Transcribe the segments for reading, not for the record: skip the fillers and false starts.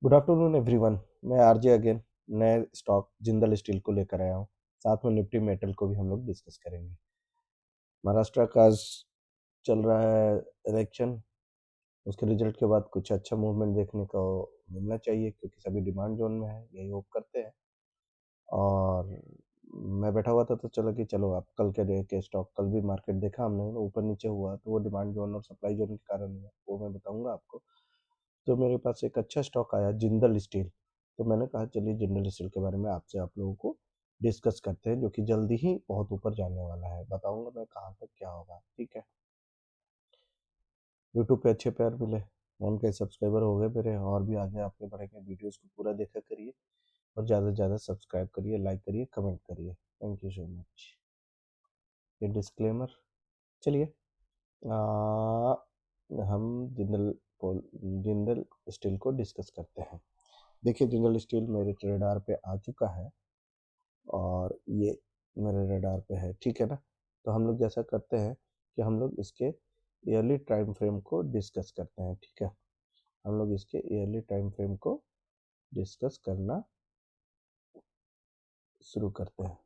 Good afternoon everyone. मैं RJ again नए stock Jindal steel को लेकर आया हूँ। साथ में निफ्टी मेटल को भी हम लोग डिस्कस करेंगे। महाराष्ट्र का आज चल रहा है इलेक्शन। उसके रिजल्ट के बाद कुछ अच्छा मूवमेंट देखने को मिलना चाहिए, क्योंकि सभी डिमांड जोन में है, यही होप करते हैं। और मैं बैठा हुआ था तो चलो कि चलो आप कल के डे के स्टॉक, कल भी मार्केट देखा हमने, ऊपर नीचे हुआ तो वो डिमांड जोन और सप्लाई जोन के कारण हुआ, वो मैं बताऊंगा आपको। तो मेरे पास एक अच्छा स्टॉक आया जिंदल स्टील। तो मैंने कहा चलिए जिंदल स्टील के बारे में आपसे आप लोगों को डिस्कस करते हैं, जो कि जल्दी ही बहुत ऊपर जाने वाला है। बताऊंगा मैं कहाँ तक क्या होगा, ठीक है। यूट्यूब पे अच्छे प्यार मिले, 1K सब्सक्राइबर हो गए मेरे, और भी आगे आपके बढ़ेंगे। वीडियोस को पूरा देखा करिए और ज़्यादा से ज़्यादा सब्सक्राइब करिए, लाइक करिए, कमेंट करिए। Thank you so much. ये डिस्क्लेमर। चलिए हम जिंदल स्टील को डिस्कस करते हैं। देखिए जिंदल स्टील मेरे रेडार पे आ चुका है और ये मेरे रेडार पे है, ठीक है ना। तो हम लोग जैसा करते हैं कि हम लोग इसके ईयरली टाइम फ्रेम को डिस्कस करते हैं, ठीक है। हम लोग इसके ईयरली टाइम फ्रेम को डिस्कस करना शुरू करते हैं।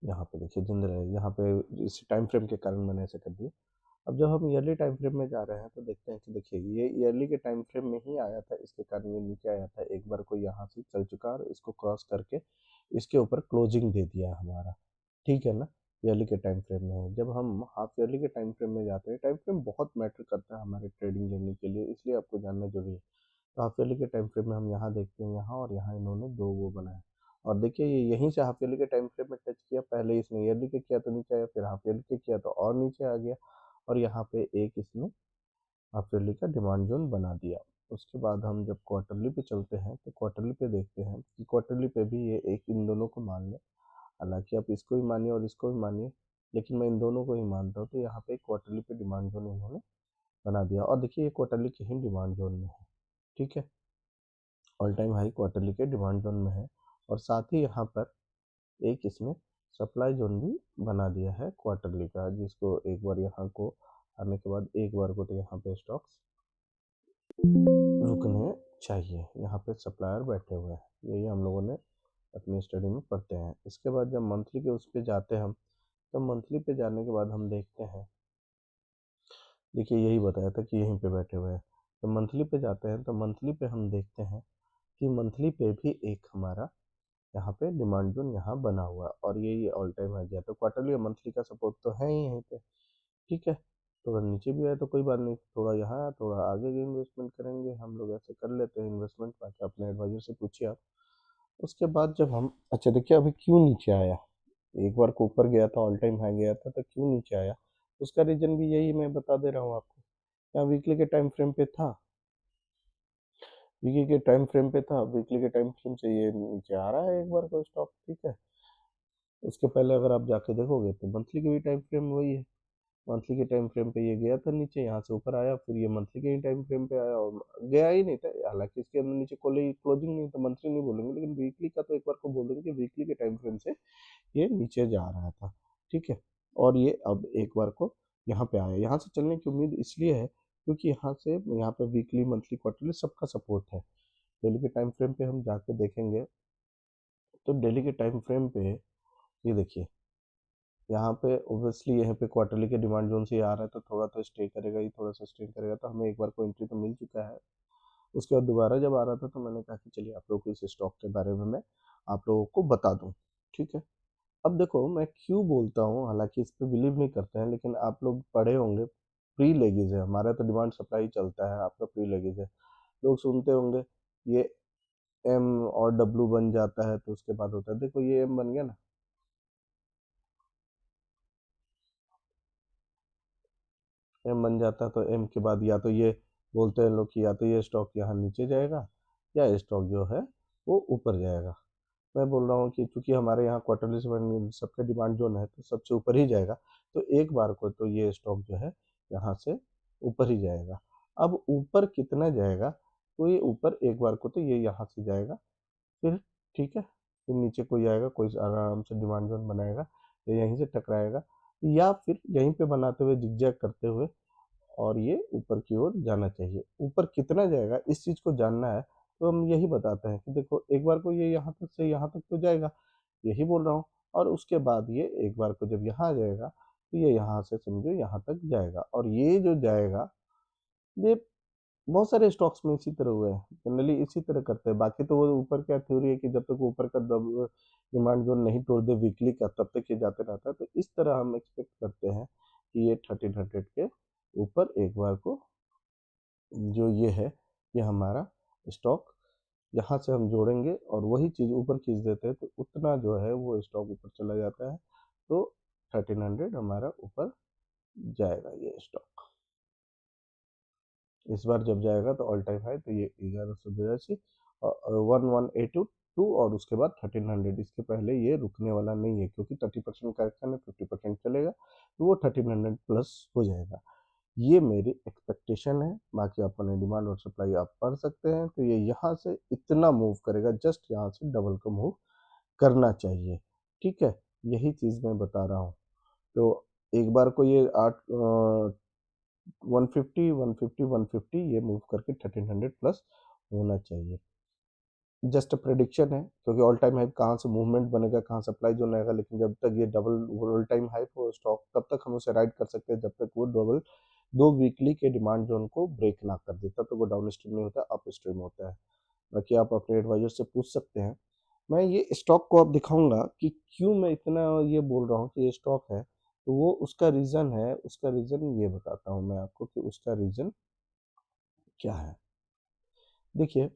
यहाँ पे देखिए जिंदल है, यहाँ पे इस टाइम फ्रेम के कारण मैंने ऐसे कर दिया। अब जब हम ईयरली टाइम फ्रेम में जा रहे हैं तो देखते हैं कि देखिए ये ईयरली के टाइम फ्रेम में ही आया था, इसके कारण ये नीचे आया था। एक बार को यहाँ से चल चुका और इसको क्रॉस करके इसके ऊपर क्लोजिंग दे दिया हमारा, ठीक है ना। ईयरली के टाइम फ्रेम में है। जब हम हाफ ईयरली के टाइम फ्रेम में जाते हैं, टाइम फ्रेम बहुत मैटर करता है हमारे ट्रेडिंग जर्नी के लिए, इसलिए आपको जानना जरूरी है। तो हाफ ईयरली के टाइम फ्रेम में हम यहाँ देखते हैं, यहाँ और यहाँ इन्होंने दो वो बनाए। और देखिए ये यहीं से हाफ ईयरली के टाइम फ्रेम में टच किया, पहले इसने ईयरली के किया तो नीचे आया, फिर हाफ ईयरली के किया तो और नीचे आ गया, और यहाँ पे एक इसने हाफ ईयरली का डिमांड जोन बना दिया। उसके बाद हम जब क्वार्टरली पे चलते हैं तो क्वार्टरली पे देखते हैं कि क्वार्टरली पे भी ये एक इन दोनों को मान ले। हालांकि आप इसको भी मानिए और इसको भी मानिए, लेकिन मैं इन दोनों को ही मानता हूँ। तो यहाँ पे क्वार्टरली पे डिमांड जोन इन्होंने बना दिया, और देखिए ये क्वार्टरली के ही डिमांड जोन में है, ठीक है। ऑल टाइम हाई क्वार्टरली के डिमांड जोन में है, और साथ ही यहाँ पर एक इसमें सप्लाई जोन भी बना दिया है क्वार्टरली का, जिसको एक बार यहाँ को आने के बाद एक बार को तो यहाँ पे स्टॉक्स रुकने चाहिए। यहाँ पे सप्लायर बैठे हुए हैं, यही हम लोगों ने अपनी स्टडी में पढ़ते हैं। इसके बाद जब मंथली के उस पे जाते हैं हम, तो मंथली पे जाने के बाद हम देखते हैं, देखिए यही बताया था कि यहीं पे बैठे हुए हैं। तो मंथली पे जाते हैं तो मंथली पे हम देखते हैं कि मंथली पे भी एक हमारा यहाँ पे डिमांड जोन यहाँ बना हुआ है, और ये ऑल टाइम आ गया। तो क्वार्टरली और मंथली का सपोर्ट तो है ही यहीं पे, ठीक है। तो अगर नीचे भी आए तो कोई बात नहीं, थोड़ा यहाँ थोड़ा आगे भी इन्वेस्टमेंट करेंगे हम लोग, ऐसे कर लेते हैं इन्वेस्टमेंट। बाकी अपने एडवाइजर से पूछिए आप। उसके बाद जब हम, अच्छा देखिए अभी क्यों नीचे आया, एक बार को ऊपर गया था, ऑल टाइम हाई गया था, तो क्यों नीचे आया, उसका रीजन भी यही मैं बता दे रहा हूँ आपको। यहाँ वीकली के टाइम फ्रेम पे था, वीकली के टाइम फ्रेम पे था, वीकली के टाइम फ्रेम से ये नीचे आ रहा है एक बार को स्टॉक, ठीक है। उसके पहले अगर आप जाके देखोगे तो मंथली के भी टाइम फ्रेम वही है। मंथली के टाइम फ्रेम पे ये गया था नीचे, यहाँ से ऊपर आया, फिर ये मंथली के ही टाइम फ्रेम पे आया और गया ही नहीं था। हालांकि इसके अंदर नीचे कोई क्लोजिंग नहीं, तो मंथली नहीं बोलेंगे, लेकिन वीकली का तो एक बार को बोल देंगे कि वीकली के टाइम फ्रेम से ये नीचे जा रहा था, ठीक है। और ये अब एक बार को यहाँ पे आया। यहाँ से चलने की उम्मीद इसलिए है क्योंकि यहाँ से यहाँ पे वीकली मंथली क्वार्टरली सबका सपोर्ट है। डेली के टाइम फ्रेम पे हम जाके देखेंगे तो डेली के टाइम फ्रेम पे ये देखिए, यहाँ पे ओब्वियसली यहाँ पे क्वार्टरली के डिमांड जोन से ही आ रहा है, तो थोड़ा तो स्टे करेगा ही, थोड़ा सा स्टे करेगा। तो हमें एक बार को एंट्री तो मिल चुका है। उसके बाद दोबारा जब आ रहा था तो मैंने कहा कि चलिए आप लोगों को इस स्टॉक के बारे में मैं आप लोगों को बता दूं, ठीक है। अब देखो मैं क्यों बोलता हूँ, हालांकि इस पर बिलीव नहीं करते हैं, लेकिन आप लोग पढ़े होंगे, प्री लेगेज है हमारा, तो डिमांड सप्लाई चलता है, आपका प्री लेगेज है। लोग सुनते होंगे ये एम और डब्ल्यू बन जाता है तो उसके बाद होता है, देखो ये एम बन गया ना, एम बन जाता तो एम के बाद या तो ये बोलते हैं लोग कि या तो ये स्टॉक यहाँ नीचे जाएगा या स्टॉक जो है वो ऊपर जाएगा। मैं बोल रहा हूँ कि चूंकि हमारे यहाँ क्वार्टरली सबका डिमांड जोन है तो सबसे ऊपर ही जाएगा। तो एक बार को तो ये स्टॉक जो है यहाँ से ऊपर ही जाएगा। अब ऊपर कितना जाएगा, तो ये ऊपर एक बार को तो ये यहाँ से जाएगा, फिर ठीक है, फिर नीचे कोई आएगा, कोई आराम से डिमांड जोन बनाएगा, ये यहीं से टकराएगा या फिर यहीं पे बनाते हुए जिगजैग करते हुए और ये ऊपर की ओर जाना चाहिए। ऊपर कितना जाएगा इस चीज़ को जानना है तो हम यही बताते हैं कि देखो एक बार को ये यहाँ तक से यहाँ तक तो जाएगा, यही बोल रहा हूँ। और उसके बाद ये एक बार को जब यहाँ आ जाएगा तो ये यहाँ से समझो यहाँ तक जाएगा, और ये जो जाएगा ये बहुत सारे स्टॉक्स में इसी तरह हुए हैं, जनरली इसी तरह करते हैं। बाकी तो वो ऊपर क्या थ्योरी है कि जब तक ऊपर का डिमांड जोन नहीं तोड़ दे वीकली का तब तक ये जाते रहता है। तो इस तरह हम एक्सपेक्ट करते हैं कि ये 1300 के ऊपर एक बार को जो ये है ये हमारा स्टॉक यहाँ से हम जोड़ेंगे और वही चीज़ ऊपर खींच देते हैं तो उतना जो है वो स्टॉक ऊपर चला जाता है। तो 1300 हमारा ऊपर जाएगा ये स्टॉक। इस बार जब जाएगा तो ऑल टाइम हाई तो ये 1182 और 1182 और उसके बाद 1300। इसके पहले ये रुकने वाला नहीं है क्योंकि 30% करेक्शन है, 50% चलेगा तो वो 1300 प्लस हो जाएगा। ये मेरी एक्सपेक्टेशन है। बाकी अपने डिमांड और सप्लाई आप पढ़ सकते हैं। तो ये यहाँ से इतना मूव करेगा, जस्ट यहाँ से डबल का मूव करना चाहिए। ठीक है, यही चीज़ मैं बता रहा हूँ। तो एक बार को ये 150 150 150 ये मूव करके 1300 प्लस होना चाहिए। जस्ट प्रेडिक्शन है क्योंकि ऑल टाइम हाई कहाँ से मूवमेंट बनेगा, कहाँ सप्लाई जोन आएगा, लेकिन जब तक ये डबल ऑल टाइम हाई वो स्टॉक तब तक हम उसे राइड कर सकते हैं जब तक वो डबल 2 वीकली के डिमांड जोन को ब्रेक ना कर देता। तो वो डाउन स्ट्रीम नहीं होता, अप स्ट्रीम होता है। बाकी आप अपने एडवाइजर से पूछ सकते हैं। मैं ये स्टॉक को अब दिखाऊंगा कि क्यों मैं इतना ये बोल रहा हूँ कि ये स्टॉक है। तो वो उसका रीज़न है, उसका रीज़न ये बताता हूँ मैं आपको कि उसका रीज़न क्या है। देखिए,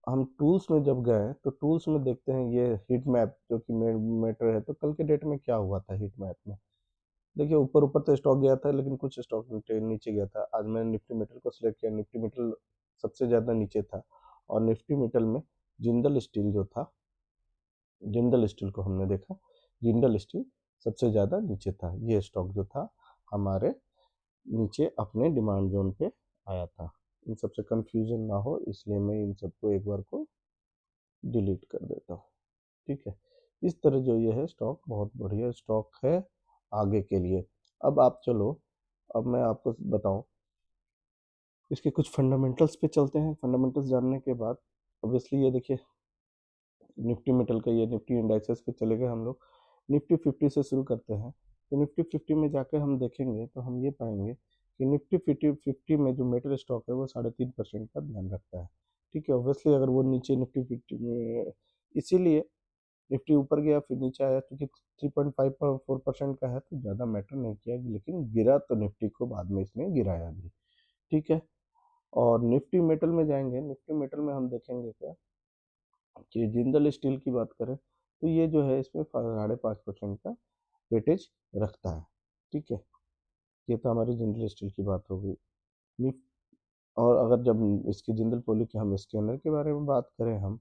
हम टूल्स में जब गए तो टूल्स में देखते हैं ये हीट मैप जो कि मैटर है। तो कल के डेट में क्या हुआ था हीट मैप में, देखिए ऊपर ऊपर तो स्टॉक गया था लेकिन कुछ स्टॉक नीचे गया था। आज मैंने निफ्टी मेटल को सिलेक्ट किया, निफ्टी मेटल सबसे ज़्यादा नीचे था और निफ्टी मेटल में जिंदल स्टील जो था, जिंदल स्टील को हमने देखा, जिंदल स्टील सबसे ज़्यादा नीचे था। ये स्टॉक जो था हमारे नीचे अपने डिमांड जोन पे आया था। इन सबसे कंफ्यूजन ना हो इसलिए मैं इन सबको एक बार को डिलीट कर देता हूँ। ठीक है, इस तरह जो ये है स्टॉक बहुत बढ़िया स्टॉक है आगे के लिए। अब आप चलो, अब मैं आपको बताऊं इसके कुछ फंडामेंटल्स पे चलते हैं। फंडामेंटल्स जानने के बाद ऑब्वियसली ये देखिए निफ्टी मेटल का ये निफ्टी इंडाइसेस पे चले गए हम लोग। निफ्टी 50 से शुरू करते हैं। तो निफ्टी 50 में जाके हम देखेंगे तो हम ये पाएंगे कि निफ्टी 50 में जो मेटल स्टॉक है वो 3.5% का ध्यान रखता है। ठीक है, ऑब्वियसली अगर वो नीचे निफ्टी 50 में, इसीलिए निफ्टी ऊपर गया फिर नीचे आया क्योंकि 3.54% का है तो ज़्यादा मैटर नहीं किया, लेकिन गिरा तो निफ्टी को बाद में इसने गिराया भी। ठीक है, और निफ्टी मेटल में जाएंगे। निफ्टी मेटल में हम देखेंगे क्या कि जिंदल स्टील की बात करें तो ये जो है इसमें 5.5% का वेटेज रखता है। ठीक है, ये तो हमारी जिंदल स्टील की बात हो गई। निफ और अगर जब इसकी जिंदल पोली के हम स्कैनर के बारे में बात करें हम,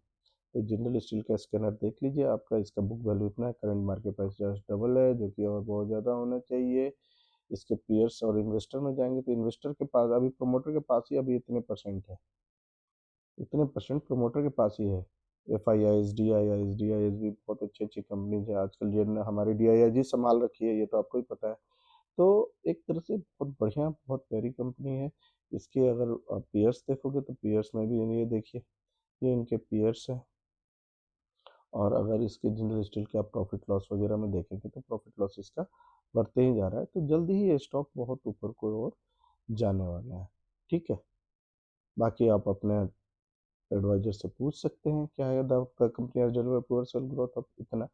तो जिंदल स्टील का स्कैनर देख लीजिए। आपका इसका बुक वैल्यू इतना है, current market price just double है जो कि और बहुत ज़्यादा होना चाहिए। इसके पीयर्स और इन्वेस्टर में जाएंगे तो इन्वेस्टर के पास अभी प्रोमोटर के पास ही अभी इतने परसेंट है, इतने परसेंट प्रोमोटर के पास ही है। FIIs DIIs DIIs भी बहुत अच्छी अच्छी कंपनीज है आजकल, ये हमारी DII जी संभाल रखी है, ये तो आपको ही पता है। तो एक तरह से बहुत बढ़िया बहुत प्यारी कंपनी है। इसके अगर आप पीयर्स देखोगे तो पीयर्स में भी ये देखिए ये इनके पीयर्स है। और अगर इसके जिंदल स्टील के आप प्रॉफिट लॉस वगैरह में देखेंगे तो प्रॉफिट लॉस इसका बढ़ते ही जा रहा है। तो जल्दी ही ये स्टॉक बहुत ऊपर को और जाने वाला है। ठीक है, बाकी आप अपने एडवाइजर से पूछ सकते हैं क्या है the company has delivered poor sale growth of इतना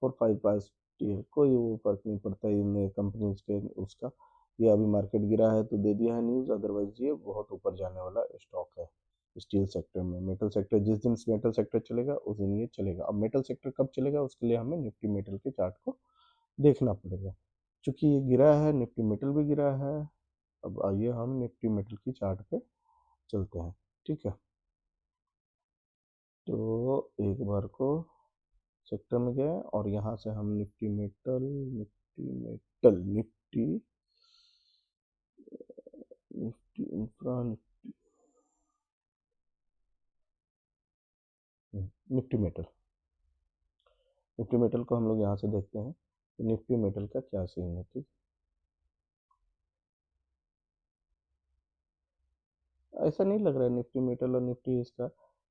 4-5 पास्ट ईयर। कोई वो फर्क नहीं पड़ता इन कंपनीज के उसका। ये अभी मार्केट गिरा है तो दे दिया है न्यूज़, अदरवाइज ये बहुत ऊपर जाने वाला स्टॉक है स्टील सेक्टर में। मेटल सेक्टर जिस दिन मेटल सेक्टर चलेगा उस दिन ये चलेगा। अब मेटल सेक्टर कब चलेगा उसके लिए हमें निफ्टी मेटल के चार्ट को देखना पड़ेगा। चूंकि ये गिरा है, निफ्टी मेटल भी गिरा है। अब आइए हम निफ्टी मेटल की चार्ट पे चलते हैं। ठीक है, तो एक बार को सेक्टर में गए और यहाँ से हम Nifty metal Nifty metal Nifty Nifty infra Nifty metal Nifty metal को हम लोग यहाँ से देखते हैं कि निफ्टी मेटल का क्या सीन है। ठीक, ऐसा नहीं लग रहा है निफ्टी मेटल और निफ्टी इसका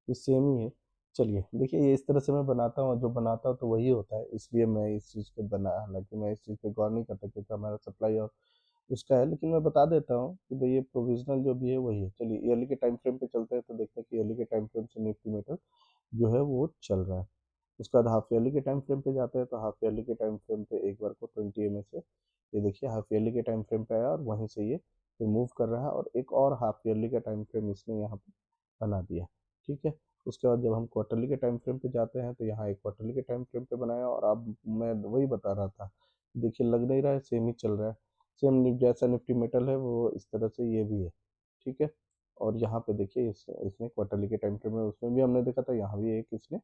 ये सेम ही है। चलिए देखिए, ये इस तरह से मैं बनाता हूँ, जो बनाता हूँ तो वही होता है, इसलिए मैं इस चीज़ को बना, हालांकि मैं इस चीज़ पे गौर नहीं करता क्योंकि हमारा सप्लाई और उसका है, लेकिन मैं बता देता हूँ कि भाई ये प्रोविजनल जो भी है वही है। चलिए ईयरली के टाइम फ्रेम पे चलते हैं तो देखते हैं कि ईयरली के टाइम फ्रेम से निफ्टी मेटल जो है वो चल रहा है। उसके बाद हाफ ईयरली के टाइम फ्रेम पे जाते हैं तो हाफ ईयरली के टाइम फ्रेम पे एक बार को 20 से ये देखिए हाफ ईयरली के टाइम फ्रेम पे आया और वहीं से ये फिर मूव कर रहा है, और एक और हाफ ईयरली का टाइम फ्रेम इसने यहाँ पे बना दिया। ठीक है, उसके बाद जब हम क्वार्टरली के टाइम फ्रेम पे जाते हैं तो यहाँ एक क्वार्टरली के टाइम फ्रेम पे बनाया, और अब मैं वही बता रहा था, देखिए लग नहीं रहा है, सेम ही चल रहा है। सेम जैसा निफ्टी मेटल है वो इस तरह से ये भी है। ठीक है, और यहाँ पे देखिए इसने क्वार्टरली के टाइम फ्रेम में, उसमें भी हमने देखा था, यहाँ भी एक इसने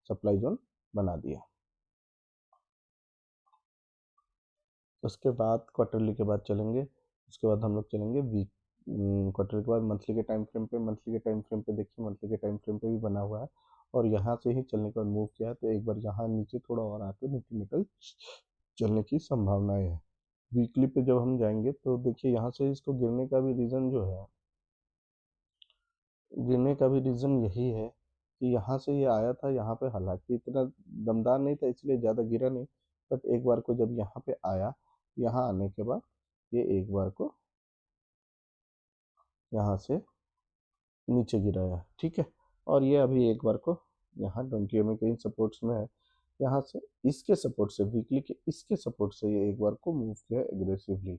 सप्लाई जोन बना दिया। उसके बाद क्वार्टरली के बाद चलेंगे, उसके बाद हम लोग चलेंगे वीक, क्वार्टर के बाद मंथली के टाइम फ्रेम पे। मंथली के टाइम फ्रेम पे देखिए, मंथली के टाइम फ्रेम पे भी बना हुआ है, और यहाँ से ही चलने के बाद मूव किया है, तो एक बार यहाँ नीचे थोड़ा और आके निफ्टी मेटल चलने की संभावनाएं है। वीकली पे जब हम जाएंगे तो देखिए यहाँ से इसको गिरने का भी रीज़न जो है, गिरने का भी रीज़न यही है कि यहाँ से ये आया था यहाँ पे, हालांकि इतना दमदार नहीं था इसलिए ज़्यादा गिरा नहीं, बट एक बार को जब यहाँ पे आया, यहाँ आने के बाद ये एक बार को यहाँ से नीचे गिराया। ठीक है, और ये अभी एक बार को यहाँ 20 में कहीं सपोर्ट्स में है, यहाँ से इसके सपोर्ट से, वीकली के इसके सपोर्ट से ये एक बार को मूव किया एग्रेसिवली।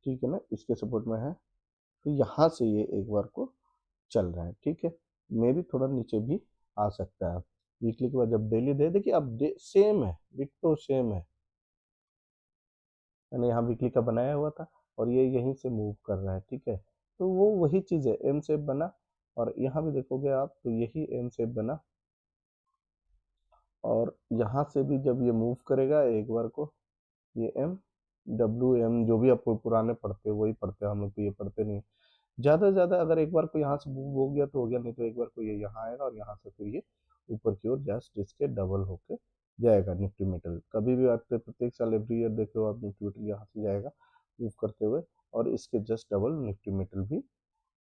ठीक है ना, इसके सपोर्ट में है, तो यहाँ से ये एक बार को चल रहा है। ठीक है, मे भी थोड़ा नीचे भी आ सकता है। वीकली के बाद जब डेली दे, देखिए अब सेम है, डिट्टो सेम है। मैंने यहाँ वीकली का बनाया हुआ था और ये यहीं से मूव कर रहा है। ठीक है, तो वो वही चीज़ है, एम शेप बना, और यहाँ भी देखोगे आप तो यही एम शेप बना, और यहाँ से भी जब ये मूव करेगा एक बार को, ये एम डब्ल्यू एम जो भी आप पुराने पढ़ते हो वही पढ़ते हैं, हम लोग तो ये पढ़ते नहीं। ज़्यादा से ज़्यादा अगर एक बार को यहाँ से मूव हो गया तो हो गया, नहीं तो एक बार को ये यहाँ आएगा और यहाँ से फिर ये ऊपर की ओर जस्ट इसके डबल होके जाएगा निफ्टी मेटल। कभी भी आपके प्रत्येक साल एवरी ईयर देखे हो आप, निफ्टी मेटल यहाँ से जाएगा मूव करते हुए, और इसके जस्ट डबल निफ्टी मेटल भी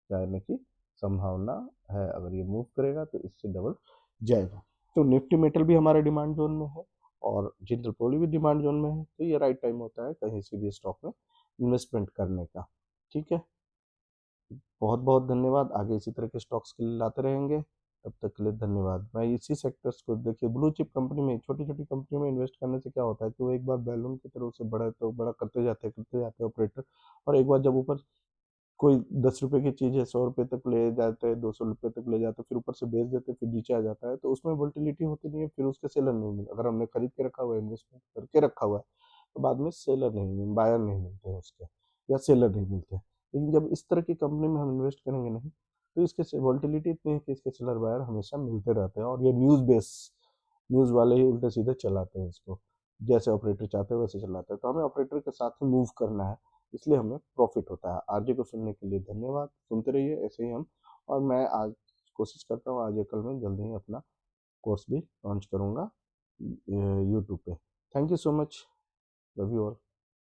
जाने की संभावना है। अगर ये मूव करेगा तो इससे डबल जाएगा। तो निफ्टी मेटल भी हमारे डिमांड जोन में है और जिंदल पोली भी डिमांड जोन में है, तो ये राइट टाइम होता है कहीं से भी स्टॉक में इन्वेस्टमेंट करने का। ठीक है, बहुत बहुत धन्यवाद, आगे इसी तरह के स्टॉक्स के लिए लाते रहेंगे, तब तक के लिए धन्यवाद। मैं इसी सेक्टर्स को देखिए, ब्लू चिप कंपनी में, छोटी छोटी कंपनी में इन्वेस्ट करने से क्या होता है कि वो एक बार बैलून की तरह से बड़ा तो बड़ा करते जाते हैं ऑपरेटर, और एक बार जब ऊपर कोई 10 रुपए की चीज़ है 100 रुपए तक ले जाते हैं, 200 रुपए तक ले जाते हैं, फिर ऊपर से बेच देते हैं, फिर नीचे आ जाता है, तो उसमें वोल्टिलिटी होती नहीं है, फिर उसके सेलर नहीं मिलते। अगर हमने खरीद के रखा हुआ है, इन्वेस्टमेंट करके रखा हुआ है, तो बाद में सेलर नहीं मिलते, बायर नहीं मिलते हैं उसके, या सेलर नहीं मिलते। लेकिन जब इस तरह की कंपनी में हम इन्वेस्ट करेंगे नहीं, तो इसके वोल्टिलिटी इतनी है कि इसके सेलर बायर हमेशा मिलते रहते हैं, और ये न्यूज़ बेस, न्यूज़ वाले ही उल्टे सीधे चलाते हैं इसको, जैसे ऑपरेटर चाहते हैं वैसे चलाते हैं। तो हमें ऑपरेटर के साथ ही मूव करना है, इसलिए हमें प्रॉफिट होता है। आरजे को सुनने के लिए धन्यवाद, सुनते रहिए ऐसे ही हम, और मैं आज कोशिश करता हूँ आज या कल में जल्दी ही अपना कोर्स भी लॉन्च करूँगा यूट्यूब पे। Thank you so much, love you all.